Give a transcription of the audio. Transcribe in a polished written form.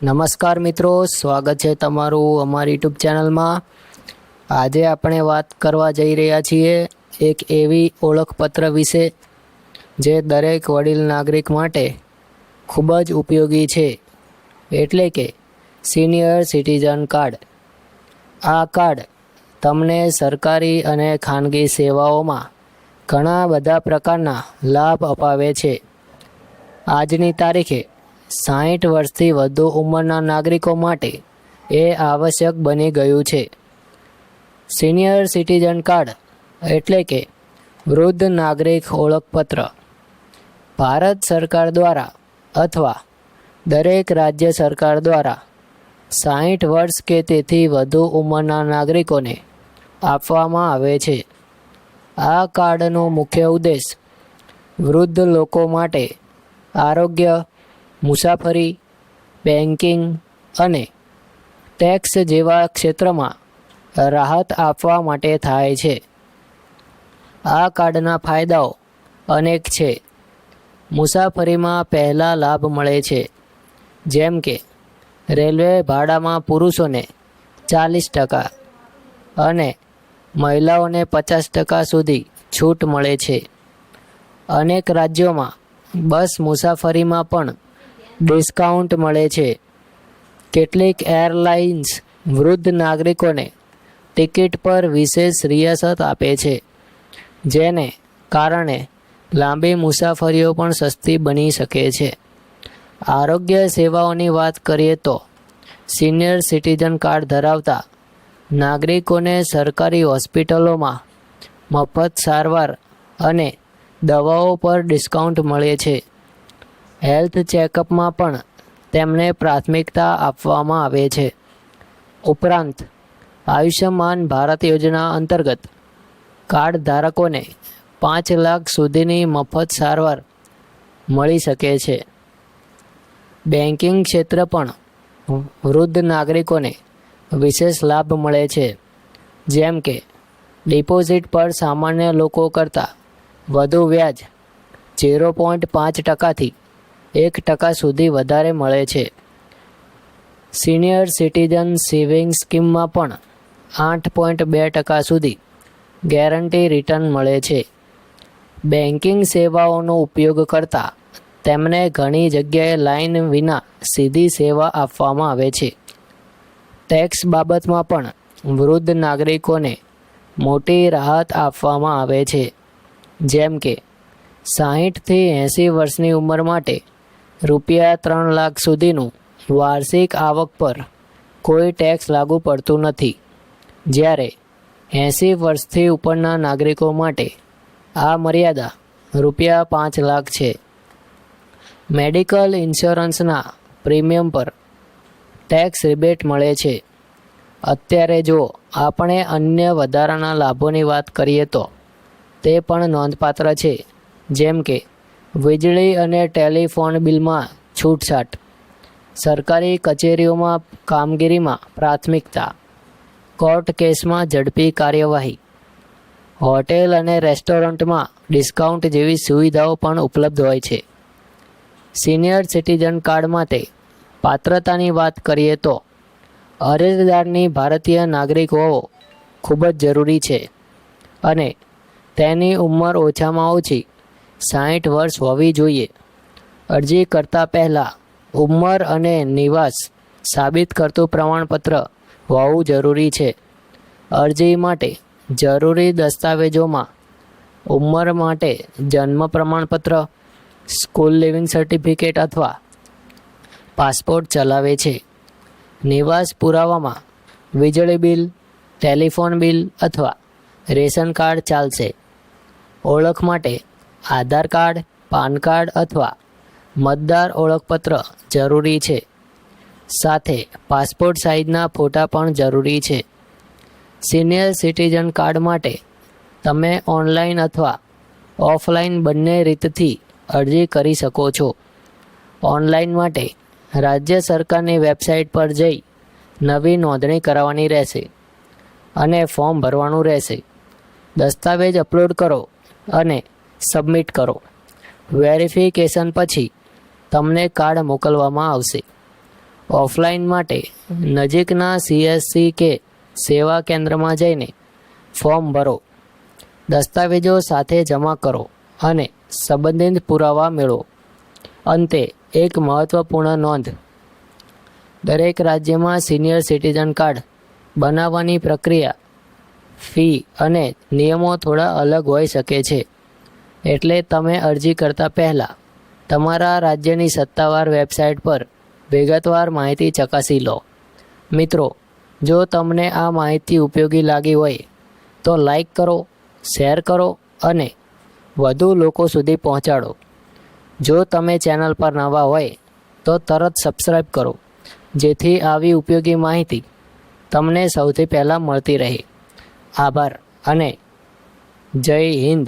નમસ્કાર મિત્રો, સ્વાગત છે તમારું અમારી યુટ્યુબ ચેનલમાં। આજે આપણે વાત કરવા જઈ રહ્યા છીએ એક એવી ઓળખપત્ર વિશે જે દરેક વડીલ નાગરિક માટે ખૂબ જ ઉપયોગી છે, એટલે કે સિનિયર સિટીઝન કાર્ડ। આ કાર્ડ તમને સરકારી અને ખાનગી સેવાઓમાં ઘણા બધા પ્રકારના લાભ અપાવે છે। આજની તારીખે 60 વર્ષથી વધુ ઉંમરના નાગરિકો માટે એ આવશ્યક બની ગયું છે। સિનિયર સિટીઝન કાર્ડ એટલે કે વૃદ્ધ નાગરિક ઓળખપત્ર ભારત સરકાર દ્વારા અથવા દરેક રાજ્ય સરકાર દ્વારા 60 વર્ષ કે તેથી વધુ ઉંમરના નાગરિકોને આપવામાં આવે છે। આ કાર્ડનો મુખ્ય ઉદ્દેશ વૃદ્ધ લોકો માટે આરોગ્ય, મુસાફરી, બેન્કિંગ અને ટેક્સ જેવા ક્ષેત્રમાં રાહત આપવા માટે થાય છે। આ કાર્ડના ફાયદાઓ અનેક છે। મુસાફરીમાં પહેલા લાભ મળે છે, જેમ કે રેલવે ભાડામાં પુરુષોને 40% અને મહિલાઓને 50% સુધી છૂટ મળે છે। અનેક રાજ્યોમાં બસ મુસાફરીમાં પણ ડિસ્કાઉન્ટ મળે છે। કેટલીક એરલાઇન્સ વૃદ્ધ નાગરિકોને ટિકિટ પર વિશેષ રિયાસત આપે છે, જેને કારણે લાંબી મુસાફરીઓ પણ સસ્તી બની શકે છે। આરોગ્ય સેવાઓની વાત કરીએ તો સિનિયર સિટીઝન કાર્ડ ધરાવતા નાગરિકોને સરકારી હોસ્પિટલોમાં મફત સારવાર અને દવાઓ પર ડિસ્કાઉન્ટ મળે છે। હેલ્થ ચેકઅપમાં પણ તેમને પ્રાથમિકતા આપવામાં આવે છે। ઉપરાંત આયુષ્યમાન ભારત યોજના અંતર્ગત કાર્ડ ધારકોને 5 લાખ સુધીની મફત સારવાર મળી શકે છે। બેન્કિંગ ક્ષેત્ર પણ વૃદ્ધ નાગરિકોને વિશેષ લાભ મળે છે, જેમ કે ડિપોઝિટ પર સામાન્ય લોકો કરતાં વધુ વ્યાજ 0.5%થી 1% સુધી વધારે મળે છે। સિનિયર સિટીઝન સેવિંગ સ્કીમમાં પણ 8.2% સુધી ગેરંટી રિટર્ન મળે છે। બેન્કિંગ સેવાઓનો ઉપયોગ કરતા તેમને ઘણી જગ્યાએ લાઇન વિના સીધી સેવા આપવામાં આવે છે। ટેક્સ બાબતમાં પણ વૃદ્ધ નાગરિકોને મોટી રાહત આપવામાં આવે છે, જેમ કે 60 થી 80 વર્ષની ઉંમર માટે ₹3 લાખ સુધીનું વાર્ષિક આવક પર કોઈ ટેક્સ લાગુ પડતું નથી, જ્યારે 80 વર્ષથી ઉપરના નાગરિકો માટે આ મર્યાદા ₹5 લાખ છે। મેડિકલ ઇન્સ્યોરન્સના પ્રીમિયમ પર ટેક્સ રિબેટ મળે છે। અત્યારે જો આપણે અન્ય વધારાના લાભોની વાત કરીએ તો તે પણ નોંધપાત્ર છે, જેમ કે વીજળી અને ટેલિફોન બિલમાં છૂટછાટ, સરકારી કચેરીઓમાં કામગીરીમાં પ્રાથમિકતા, કોર્ટ કેસમાં ઝડપી કાર્યવાહી, હોટેલ અને રેસ્ટોરન્ટમાં ડિસ્કાઉન્ટ જેવી સુવિધાઓ પણ ઉપલબ્ધ હોય છે। સિનિયર સિટીઝન કાર્ડ માટે પાત્રતાની વાત કરીએ તો અરજદારની ભારતીય નાગરિક હોવો ખૂબ જ જરૂરી છે અને તેની ઉંમર ઓછામાં ઓછી 60 વર્ષ હોવી જોઈએ। અરજી કરતા પહેલાં ઉંમર અને નિવાસ સાબિત કરતું પ્રમાણપત્ર હોવું જરૂરી છે। અરજી માટે જરૂરી દસ્તાવેજોમાં ઉંમર માટે જન્મ પ્રમાણપત્ર, સ્કૂલ લિવિંગ સર્ટિફિકેટ અથવા પાસપોર્ટ ચલાવે છે। નિવાસ પુરાવામાં વીજળી બિલ, ટેલિફોન બિલ અથવા રેશન કાર્ડ ચાલશે। ઓળખ માટે આધાર કાર્ડ, પાન કાર્ડ અથવા મતદાર ઓળખપત્ર જરૂરી છે, સાથે પાસપોર્ટ સાઇઝના ફોટા પણ જરૂરી છે। સિનિયર સિટીઝન કાર્ડ માટે તમે ઓનલાઈન અથવા ઓફલાઈન બંને રીતથી અરજી કરી શકો છો। ઓનલાઈન માટે રાજ્ય સરકારની વેબસાઇટ પર જઈ નવી નોંધણી કરાવવાની રહેશે અને ફોર્મ ભરવાનું રહેશે। દસ્તાવેજ અપલોડ કરો અને સબમિટ કરો। વેરિફિકેશન પછી તમને કાર્ડ મોકલવામાં આવશે। ઓફલાઈન માટે નજીકના CSC કે સેવા કેન્દ્રમાં જઈને ફોર્મ ભરો, દસ્તાવેજો સાથે જમા કરો અને સંબંધિત પુરાવા મેળવો. અંતે એક મહત્વપૂર્ણ નોંધ: દરેક રાજ્યમાં સિનિયર સિટીઝન કાર્ડ બનાવવાની પ્રક્રિયા, ફી અને નિયમો થોડા અલગ હોઈ શકે છે. એટલે તમે અરજી કરતા પહેલાં તમારા રાજ્યની સત્તાવાર વેબસાઇટ પર વિગતવાર માહિતી ચકાસી લો. મિત્રો, જો તમને આ માહિતી ઉપયોગી લાગી હોય તો લાઈક કરો, શેર કરો અને વધુ લોકો સુધી પહોંચાડો. જો તમે ચેનલ પર નવા હોય તો તરત સબસ્ક્રાઈબ કરો, જેથી આવી ઉપયોગી માહિતી તમને સૌથી પહેલાં મળતી રહે. આભાર અને જય હિન્દ.